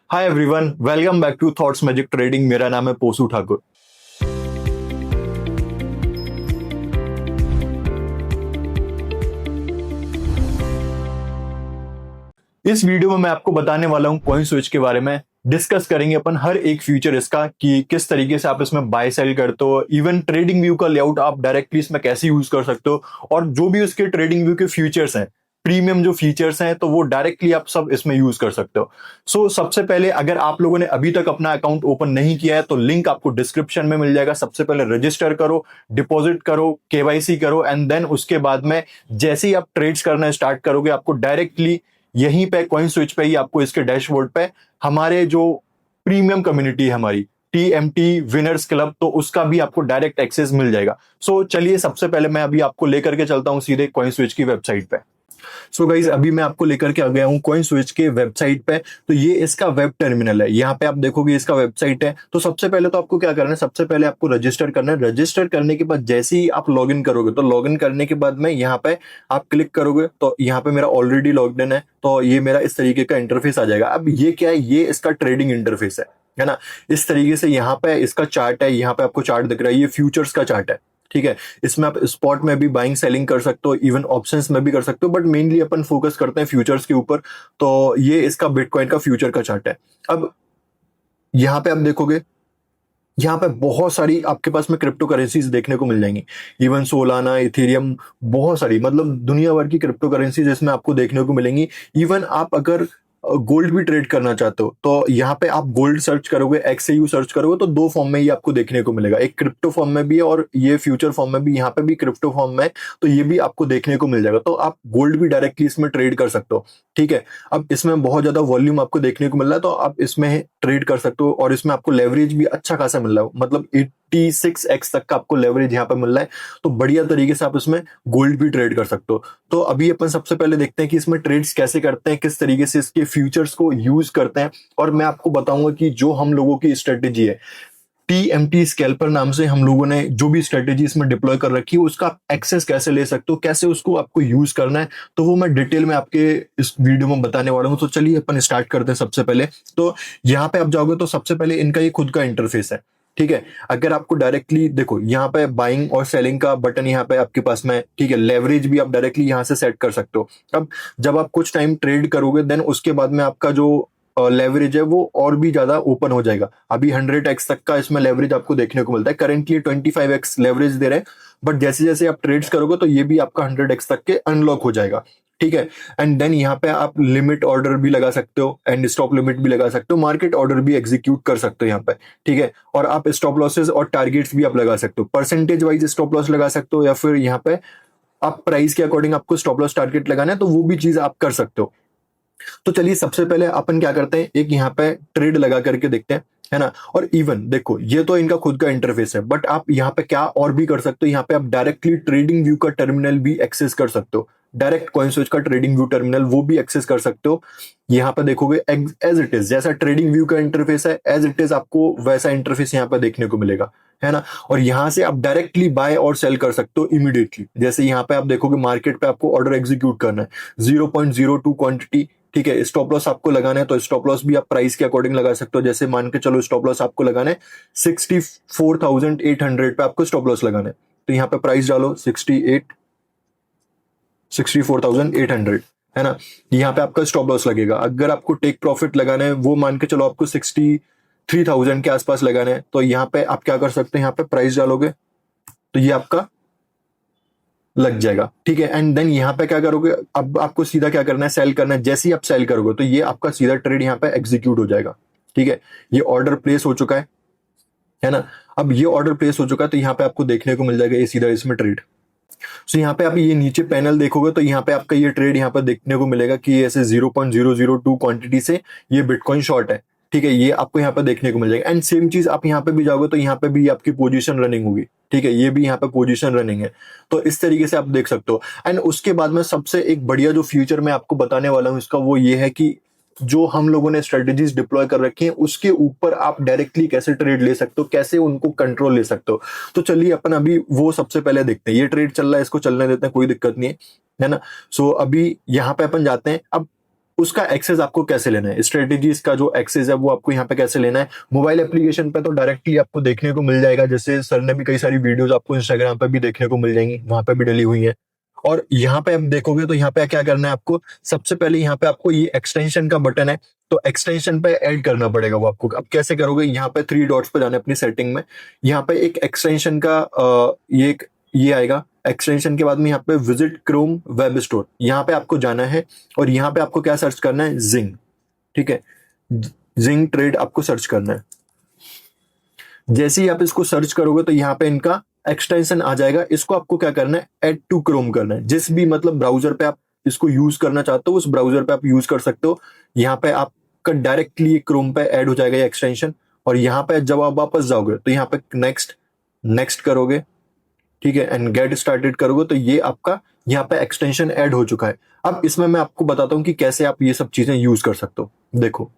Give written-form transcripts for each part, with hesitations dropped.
Hi everyone, welcome back to Thoughts Magic Trading. मेरा नाम है पोसू ठाकुर। इस वीडियो में मैं आपको बताने वाला हूं कॉइन स्विच के बारे में। डिस्कस करेंगे अपन हर एक फ्यूचर इसका कि किस तरीके से आप इसमें बाय सेल करते हो, इवन ट्रेडिंग व्यू का लेआउट आप डायरेक्टली इसमें कैसे यूज कर सकते हो, और जो भी उसके ट्रेडिंग व्यू के फीचर्स हैं, प्रीमियम जो फीचर्स हैं, तो वो डायरेक्टली आप सब इसमें यूज कर सकते हो। सबसे पहले अगर आप लोगों ने अभी तक अपना अकाउंट ओपन नहीं किया है तो लिंक आपको डिस्क्रिप्शन में मिल जाएगा। सबसे पहले रजिस्टर करो, डिपॉजिट करो, केवाईसी करो, एंड देन उसके बाद में जैसे ही आप ट्रेड्स करना स्टार्ट करोगे आपको डायरेक्टली यहीं पे कॉइन स्विच पे ही आपको इसके डैशबोर्ड पे हमारे जो प्रीमियम कम्युनिटी है हमारी टीएमटी विनर्स क्लब, तो उसका भी आपको डायरेक्ट एक्सेस मिल जाएगा। चलिए सबसे पहले मैं अभी आपको लेकर के चलता हूं सीधे कॉइन स्विच की वेबसाइट पे। गाइज अभी मैं आपको लेकर के आ गया हूँ कॉइन स्विच के वेबसाइट पे। तो ये इसका वेब टर्मिनल है, यहाँ पे आप देखोगे इसका वेबसाइट है। तो सबसे पहले तो आपको क्या करना है, सबसे पहले आपको रजिस्टर करना है। रजिस्टर करने के बाद जैसे ही आप लॉग इन करोगे तो लॉग इन करने के बाद में यहाँ पे आप क्लिक करोगे तो यहाँ पे मेरा ऑलरेडी लॉग्ड इन है, तो ये मेरा इस तरीके का इंटरफेस आ जाएगा। अब ये क्या है, ये इसका ट्रेडिंग इंटरफेस है ना। इस तरीके से यहाँ पे इसका चार्ट है, यहाँ पे आपको चार्ट दिख रहा है, ये फ्यूचर्स का चार्ट है। ठीक है, इसमें आप स्पॉट में भी बाइंग सेलिंग कर सकते हो, इवन ऑप्शंस में भी कर सकते हो, बट मेनली अपन फोकस करते हैं फ्यूचर्स के ऊपर। तो ये इसका बिटकॉइन का फ्यूचर का चार्ट है। अब यहाँ पे आप देखोगे, यहाँ पे बहुत सारी आपके पास में क्रिप्टो करेंसीज देखने को मिल जाएंगी, इवन सोलाना, इथेरियम, बहुत सारी, मतलब दुनिया भर की क्रिप्टो करेंसीज इसमें आपको देखने को मिलेंगी। इवन आप अगर गोल्ड भी ट्रेड करना चाहते हो तो यहाँ पे आप गोल्ड सर्च करोगे, एक्सएयू सर्च करोगे तो दो फॉर्म में ही आपको देखने को मिलेगा, एक क्रिप्टो फॉर्म में भी है और ये फ्यूचर फॉर्म में भी, यहाँ पे भी क्रिप्टो फॉर्म में है, तो ये भी आपको देखने को मिल जाएगा। तो आप गोल्ड भी डायरेक्टली इसमें ट्रेड कर सकते हो। ठीक है, अब इसमें बहुत ज्यादा वॉल्यूम आपको देखने को मिल रहा है तो आप इसमें ट्रेड कर सकते हो, और इसमें आपको लेवरेज भी अच्छा खासा मिल रहा है, मतलब 86x तक का आपको लेवरेज यहाँ पे मिल रहा है। तो बढ़िया तरीके से आप इसमें गोल्ड भी ट्रेड कर सकते हो। तो अभी अपन सबसे पहले देखते हैं कि इसमें ट्रेड्स कैसे करते हैं, किस तरीके से इसके फ्यूचर्स को यूज करते हैं, और मैं आपको बताऊंगा कि जो हम लोगों की स्ट्रेटेजी है टीएमटी स्कैल्पर नाम से, हम लोगों ने जो भी स्ट्रेटेजी इसमें डिप्लॉय कर रखी है उसका एक्सेस कैसे ले सकते हो, कैसे उसको आपको यूज करना है, तो वो मैं डिटेल में आपके इस वीडियो में बताने वाला हूं। तो चलिए अपन स्टार्ट करते हैं। सबसे पहले तो यहाँ पे आप जाओगे तो सबसे पहले इनका ये खुद का इंटरफेस है। ठीक है, अगर आपको डायरेक्टली देखो यहाँ पे बाइंग और सेलिंग का बटन यहाँ पे आपके पास में, ठीक है, लेवरेज भी आप डायरेक्टली यहाँ से सेट कर सकते हो। अब जब आप कुछ टाइम ट्रेड करोगे देन उसके बाद में आपका जो लेवरेज है वो और भी ज्यादा ओपन हो जाएगा। अभी 100x तक का इसमें लेवरेज आपको देखने को मिलता है, करेंटली 25x लेवरेज दे रहे हैं, बट जैसे जैसे आप ट्रेड्स करोगे तो ये भी आपका 100x तक के अनलॉक हो जाएगा। ठीक है, एंड देन यहाँ पे आप लिमिट ऑर्डर भी लगा सकते हो एंड स्टॉप लिमिट भी लगा सकते हो, मार्केट ऑर्डर भी एग्जीक्यूट कर सकते हो यहाँ पे। ठीक है, और आप स्टॉप लॉसेस और टारगेट्स भी आप लगा सकते हो, परसेंटेज वाइज स्टॉप लॉस लगा सकते हो, या फिर यहाँ पे आप प्राइस के अकॉर्डिंग आपको स्टॉप लॉस टारगेट लगाना है तो वो भी चीज आप कर सकते हो। तो चलिए सबसे पहले अपन क्या करते हैं, एक यहाँ पे ट्रेड लगा करके देखते हैं, है ना। और इवन देखो ये तो इनका खुद का इंटरफेस है, बट आप यहाँ पे क्या और भी कर सकते हो, यहाँ पे आप डायरेक्टली ट्रेडिंग व्यू का टर्मिनल भी एक्सेस कर सकते हो, डायरेक्ट कॉइन स्विच का ट्रेडिंग व्यू टर्मिनल वो भी एक्सेस कर सकते हो। यहाँ पे देखोगे एज इट इज, जैसा ट्रेडिंग व्यू का इंटरफेस है एज इट इज आपको वैसा इंटरफेस यहाँ पे देखने को मिलेगा, है ना। और यहाँ से आप डायरेक्टली बाय और सेल कर सकते हो इमीडिएटली। जैसे यहाँ पे आप देखोगे मार्केट पे आपको ऑर्डर एग्जीक्यूट करना है 0.02 क्वांटिटी, ठीक है, स्टॉप लॉस आपको लगाना है तो स्टॉप लॉस भी आप प्राइस के अकॉर्डिंग लगा सकते हो। जैसे मान के चलो स्टॉप लॉस आपको लगाना है 64,800 पे आपको स्टॉप लॉस लगाना है, तो यहाँ पे प्राइस डालो 64,800, है ना। यहाँ पे आपका स्टॉप लॉस लगेगा। अगर आपको टेक प्रॉफिट लगाना है वो मान के चलो आपको 63,000 के आसपास लगाना है, तो यहाँ पे आप क्या कर सकते हैं, यहाँ पे प्राइस डालोगे तो ये आपका लग जाएगा। ठीक है, एंड देन यहाँ पे क्या करोगे, अब आपको सीधा क्या करना है, सेल करना है। जैसे ही आप सेल करोगे तो ये आपका सीधा ट्रेड यहाँ पे एग्जीक्यूट हो जाएगा। ठीक है, ये ऑर्डर प्लेस हो चुका है ना। अब ये ऑर्डर प्लेस हो चुका है तो यहाँ पे आपको देखने को मिल जाएगा ये सीधा इसमें ट्रेड। यहाँ पे आप ये नीचे पैनल देखोगे तो यहाँ पे आपका ये ट्रेड यहाँ पे देखने को मिलेगा कि ऐसे 0.002 क्वांटिटी से ये बिटकॉइन शॉर्ट है। ठीक है, ये आपको यहाँ पे देखने को मिल जाएगा। एंड सेम चीज आप यहाँ पे भी जाओगे तो यहाँ पे भी आपकी पोजीशन रनिंग होगी। ठीक है, ये भी यहाँ पे पोजीशन रनिंग है, तो इस तरीके से आप देख सकते हो। एंड उसके बाद में सबसे एक बढ़िया जो फ्यूचर मैं आपको बताने वाला हूँ इसका, वो ये है कि जो हम लोगों ने स्ट्रेटेजीज डिप्लॉय कर रखी हैं उसके ऊपर आप डायरेक्टली कैसे ट्रेड ले सकते हो, कैसे उनको कंट्रोल ले सकते हो। तो चलिए अपन अभी वो सबसे पहले देखते हैं। ये ट्रेड चल रहा है, इसको चलने देते हैं, कोई दिक्कत नहीं है ना। अभी यहाँ पे अपन जाते हैं। अब उसका एक्सेस आपको कैसे लेना है, स्ट्रेटेजीज का जो एक्सेस है वो आपको यहाँ पे कैसे लेना है। मोबाइल एप्लीकेशन पे तो डायरेक्टली आपको देखने को मिल जाएगा, जैसे सर ने भी कई सारी वीडियोस आपको इंस्टाग्राम पे भी देखने को मिल जाएंगी, वहां पे भी डली हुई है। और यहाँ पे आप देखोगे तो यहाँ पे क्या करना है आपको, सबसे पहले यहाँ पे आपको ये एक्सटेंशन का बटन है, तो एक्सटेंशन पे ऐड करना पड़ेगा वो आपको। अब कैसे करोगे, यहाँ पे 3 डॉट्स पे जाना है अपनी सेटिंग में, यहाँ पे एक एक्सटेंशन का ये आएगा। एक्सटेंशन के बाद में यहाँ पे विजिट क्रोम वेब स्टोर, यहाँ पे आपको जाना है और यहाँ पे आपको क्या सर्च करना है, जिंग। ठीक है, जिंग ट्रेड आपको सर्च करना है। जैसे ही आप इसको सर्च करोगे तो यहाँ पे इनका एक्सटेंशन आ जाएगा। इसको आपको क्या करना है, ऐड टू क्रोम करना है। जिस भी मतलब ब्राउजर पे आप इसको यूज करना चाहते हो उस ब्राउजर पे आप यूज कर सकते हो। यहाँ पे आपका डायरेक्टली क्रोम पे ऐड हो जाएगा ये एक्सटेंशन। और यहाँ पे जब आप वापस जाओगे तो यहाँ पे नेक्स्ट करोगे, ठीक है, एंड गेट स्टार्टेड करोगे तो ये आपका यहाँ पे एक्सटेंशन ऐड हो चुका है। अब इसमें मैं आपको बताता हूँ कि कैसे आप ये सब चीजें यूज कर सकते हो। देखो,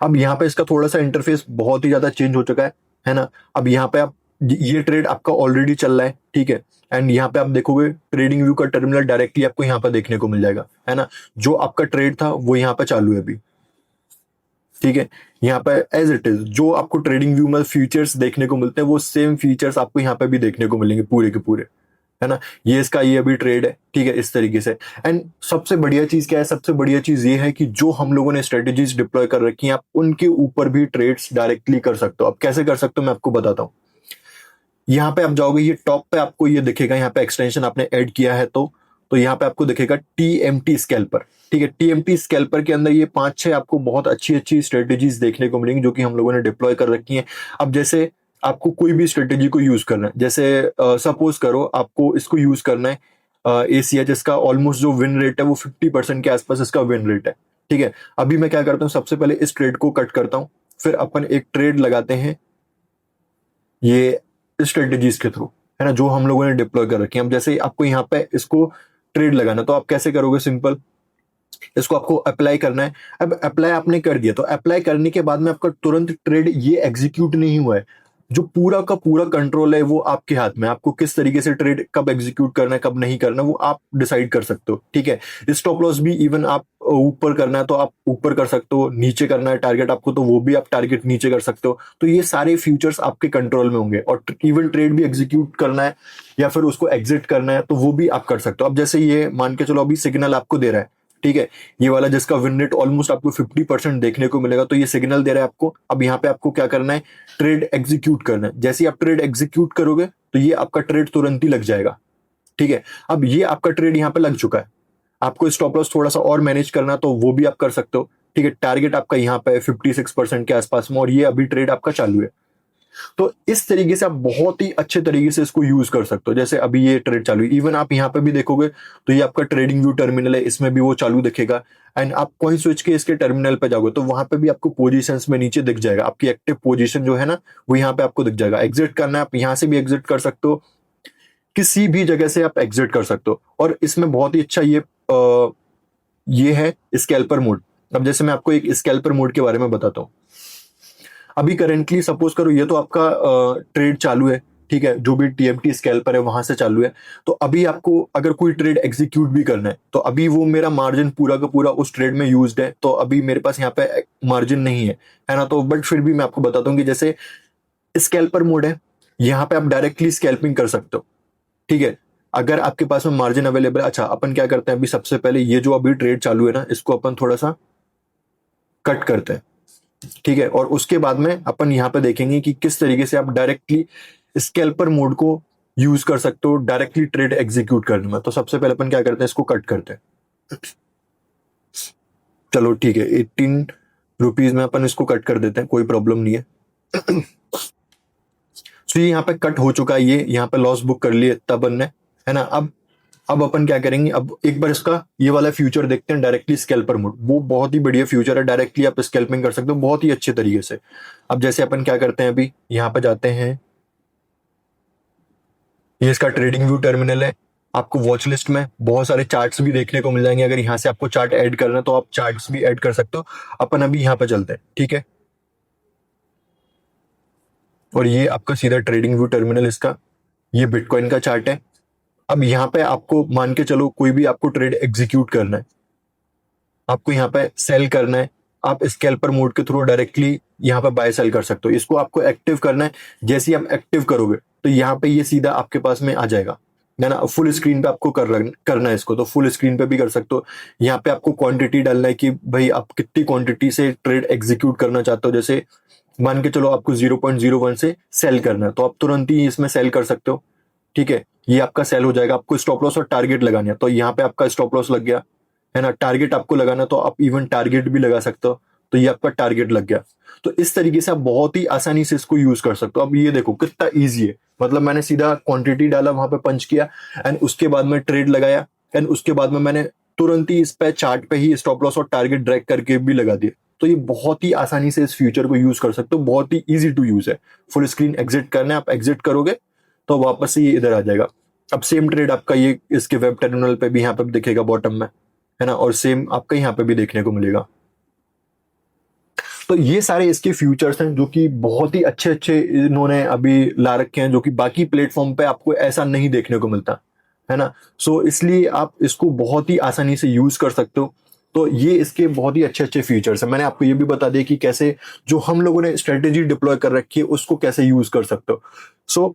अब यहाँ पे इसका थोड़ा सा इंटरफेस बहुत ही ज्यादा चेंज हो चुका है ना। अब यहाँ पे आप ये ट्रेड आपका ऑलरेडी चल रहा है, ठीक है, एंड यहाँ पे आप देखोगे ट्रेडिंग व्यू का टर्मिनल डायरेक्टली आपको यहाँ पे देखने को मिल जाएगा, है ना। जो आपका ट्रेड था वो यहाँ पे चालू है अभी, ठीक है। यहाँ पे एज इट इज जो आपको ट्रेडिंग व्यू में फीचर्स देखने को मिलते हैं वो सेम फीचर्स आपको यहाँ पे भी देखने को मिलेंगे पूरे के पूरे, है ना। ये अभी ट्रेड है, ठीक है, इस तरीके से। एंड सबसे बढ़िया चीज क्या है, सबसे बढ़िया चीज ये है कि जो हम लोगों ने स्ट्रेटेजीज डिप्लॉय कर रखी हैं आप उनके ऊपर भी ट्रेड्स डायरेक्टली कर सकते हो। अब कैसे कर सकते हो मैं आपको बताता हूँ। यहाँ पे आप जाओगे, ये टॉप पे आपको ये दिखेगा, यहाँ पे एक्सटेंशन आपने ऐड किया है तो यहाँ पे आपको दिखेगा TMT स्कैल्पर, ठीक है। TMT स्कैल्पर के अंदर ये 5-6 आपको बहुत अच्छी अच्छी स्ट्रेटेजीज देखने को मिलेंगी जो कि हम लोगों ने डिप्लॉय कर रखी हैं। अब जैसे आपको कोई भी स्ट्रेटेजी को यूज करना है, जैसे सपोज करो आपको इसको यूज करना है ACH, जिसका ऑलमोस्ट जो विन रेट है वो 50% के आसपास इसका विन रेट है, ठीक है। अभी मैं क्या करता हूँ, सबसे पहले इस ट्रेड को कट करता हूँ, फिर अपन एक ट्रेड लगाते हैं ये स्ट्रेटेजीज के थ्रू, है ना, जो हम लोगों ने डिप्लॉय कर रखी है। अब जैसे आपको यहाँ पे इसको ट्रेड लगाना तो आप कैसे करोगे, सिंपल, इसको आपको अप्लाई करना है। अब अप्लाई आपने कर दिया तो अप्लाई करने के बाद में आपका तुरंत ट्रेड ये एग्जीक्यूट नहीं हुआ है। जो पूरा का पूरा कंट्रोल है वो आपके हाथ में, आपको किस तरीके से ट्रेड कब एग्जीक्यूट करना है कब नहीं करना वो आप डिसाइड कर सकते हो, ठीक है। स्टॉप लॉस भी इवन आप ऊपर करना है तो आप ऊपर कर सकते हो, नीचे करना है टारगेट आपको तो वो भी आप टारगेट नीचे कर सकते हो। तो ये सारे फ्यूचर्स आपके कंट्रोल में होंगे। और इवन ट्रेड भी एग्जीक्यूट करना है या फिर उसको एग्जिट करना है तो वो भी आप कर सकते हो। अब जैसे ये मान के चलो अभी सिग्नल आपको दे रहा है, ठीक है, ये वाला जिसका विन रेट ऑलमोस्ट आपको 50% देखने को मिलेगा, तो ये सिग्नल दे रहा है आपको। अब यहाँ पे आपको क्या करना है, ट्रेड एग्जीक्यूट करना है। जैसे ही आप ट्रेड एग्जीक्यूट करोगे तो ये आपका ट्रेड तुरंत ही लग जाएगा, ठीक है। अब ये आपका ट्रेड यहाँ पे लग चुका है, आपको स्टॉप लॉस थोड़ा सा और मैनेज करना तो वो भी आप कर सकते हो, ठीक है। टारगेट आपका यहाँ पे 56% के आसपास में और ये अभी ट्रेड आपका चालू है। तो इस तरीके से आप बहुत ही अच्छे तरीके से इसको यूज कर सकते हो। जैसे अभी ये ट्रेड चालू है, इवन आप यहाँ पे भी देखोगे तो ये आपका ट्रेडिंग व्यू टर्मिनल है, इसमें भी वो चालू दिखेगा। एंड आप कॉइन स्विच के इसके टर्मिनल पे जाओगे तो वहां पे भी आपको पोजीशंस में नीचे दिख जाएगा, आपकी एक्टिव पोजीशन जो है ना वो यहाँ पे आपको दिख जाएगा। एग्जिट करना है आप यहाँ से भी एग्जिट कर सकते हो, किसी भी जगह से आप एग्जिट कर सकते हो। और इसमें बहुत ही अच्छा ये है स्कैल्पर मोड। अब जैसे मैं आपको एक स्कैल्पर मोड के बारे में बताता हूँ। अभी करेंटली सपोज करो ये तो आपका ट्रेड चालू है, ठीक है, जो भी TMT स्कैल्पर है वहां से चालू है। तो अभी आपको अगर कोई ट्रेड एग्जीक्यूट भी करना है तो अभी वो मेरा मार्जिन पूरा का पूरा उस ट्रेड में यूज्ड है, तो अभी मेरे पास यहाँ पे मार्जिन नहीं है ना। तो बट फिर भी मैं आपको बताता हूँ कि जैसे स्कैल्पर मोड है, यहाँ पे आप डायरेक्टली स्कैल्पिंग कर सकते हो, ठीक है, अगर आपके पास में मार्जिन अवेलेबल है। अच्छा, अपन क्या करते हैं, अभी सबसे पहले ये जो अभी ट्रेड चालू है ना इसको अपन थोड़ा सा कट करते हैं, ठीक है। और उसके बाद में अपन यहाँ पे देखेंगे कि किस तरीके से आप डायरेक्टली स्कैल्पर मोड को यूज कर सकते हो डायरेक्टली ट्रेड एग्जीक्यूट करने में। तो सबसे पहले अपन क्या करते हैं, इसको कट करते हैं। चलो ठीक है, 18 रुपीज में अपन इसको कट कर देते हैं, कोई प्रॉब्लम नहीं है। तो ये यहाँ पे कट हो चुका है, ये यहाँ पे लॉस बुक कर लिए तब ने, है ना। अब अपन क्या करेंगे, अब एक बार इसका ये वाला फ्यूचर देखते हैं डायरेक्टली स्कैल्पर मोड। वो बहुत ही बढ़िया फ्यूचर है, डायरेक्टली आप स्कैल्पिंग कर सकते हो बहुत ही अच्छे तरीके से। अब जैसे अपन क्या करते हैं, अभी यहाँ पे जाते हैं, ये इसका ट्रेडिंग व्यू टर्मिनल है। आपको वॉच लिस्ट में बहुत सारे चार्ट्स भी देखने को मिल जाएंगे, अगर यहाँ से आपको चार्ट ऐड करना है तो आप चार्ट्स भी ऐड कर सकते हो। अपन अभी यहाँ पे चलते हैं, ठीक है, और ये आपका सीधा ट्रेडिंग व्यू टर्मिनल इसका, ये बिटकॉइन का चार्ट है। अब यहाँ पे आपको मान के चलो कोई भी आपको ट्रेड एग्जीक्यूट करना है, आपको यहाँ पे सेल करना है, आप स्कैल्पर मोड के थ्रू डायरेक्टली यहाँ पे बाय सेल कर सकते हो। इसको आपको एक्टिव करना है, जैसे ही आप एक्टिव करोगे तो यहाँ पे ये सीधा आपके पास में आ जाएगा, है ना। फुल स्क्रीन पे आपको करना है इसको, तो फुल स्क्रीन पे भी कर सकते हो। यहाँ पे आपको क्वांटिटी डालना है कि भाई आप कितनी क्वांटिटी से ट्रेड एग्जीक्यूट करना चाहते हो। जैसे मान के चलो आपको 0.01 से सेल करना है, तो आप तुरंत ही इसमें सेल कर सकते हो, ठीक है। ये आपका सेल हो जाएगा। आपको स्टॉप लॉस और टारगेट लगाना है, तो यहाँ पे आपका स्टॉप लॉस लग गया, है ना। टारगेट आपको लगाना, तो आप इवन टारगेट भी लगा सकते हो, तो ये आपका टारगेट लग गया। तो इस तरीके से आप बहुत ही आसानी से इसको यूज कर सकते हो। अब ये देखो कितना ईजी है, मतलब मैंने सीधा क्वांटिटी डाला, वहां पे पंच किया, एंड उसके बाद में ट्रेड लगाया, एंड उसके बाद में मैंने तुरंत ही इस पे चार्ट पे ही स्टॉप लॉस और टारगेट ड्रैग करके भी लगा दिया। तो ये बहुत ही आसानी से इस फ्यूचर को यूज कर सकते हो, बहुत ही इजी टू यूज है। फुल स्क्रीन एग्जिट करना है, आप एग्जिट करोगे तो वापस से ये इधर आ जाएगा। अब सेम ट्रेड आपका ये इसके वेब टर्मिनल पे भी यहाँ पे भी दिखेगा बॉटम में, है ना, और सेम आपका यहाँ पे भी देखने को मिलेगा। तो ये सारे इसके फ्यूचर्स हैं जो कि बहुत ही अच्छे अच्छे इन्होंने अभी ला रखे हैं, जो कि बाकी प्लेटफॉर्म पे आपको ऐसा नहीं देखने को मिलता, है ना। सो इसलिए आप इसको बहुत ही आसानी से यूज कर सकते हो। तो ये इसके बहुत ही अच्छे अच्छे फीचर्स हैं। मैंने आपको ये भी बता दिया कि कैसे जो हम लोगों ने स्ट्रेटेजी डिप्लॉय कर रखी है उसको कैसे यूज कर सकते हो। सो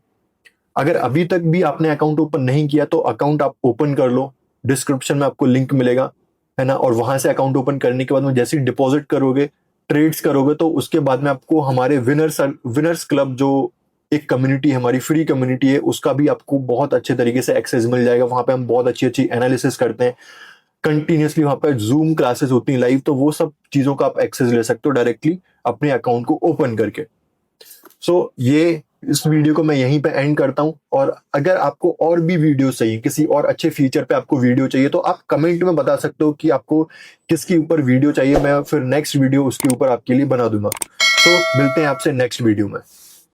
अगर अभी तक भी आपने अकाउंट ओपन नहीं किया तो अकाउंट आप ओपन कर लो, डिस्क्रिप्शन में आपको लिंक मिलेगा, है ना। और वहां से अकाउंट ओपन करने के बाद में जैसे ही डिपॉजिट करोगे, ट्रेड्स करोगे, तो उसके बाद में आपको हमारे विनर्स क्लब जो एक कम्युनिटी है, हमारी फ्री कम्युनिटी है, उसका भी आपको बहुत अच्छे तरीके से एक्सेस मिल जाएगा। वहां पे हम बहुत अच्छी अच्छी एनालिसिस करते हैं कंटिन्यूसली, वहां पे जूम क्लासेस होती हैं लाइव, तो वो सब चीजों का आप एक्सेस ले सकते हो डायरेक्टली अपने अकाउंट को ओपन करके। सो ये इस वीडियो को मैं यहीं पे एंड करता हूं। और अगर आपको और भी वीडियो चाहिए, किसी और अच्छे फीचर पे आपको वीडियो चाहिए, तो आप कमेंट में बता सकते हो कि आपको किसके ऊपर वीडियो चाहिए, मैं फिर नेक्स्ट वीडियो उसके ऊपर आपके लिए बना दूंगा। तो मिलते हैं आपसे नेक्स्ट वीडियो में।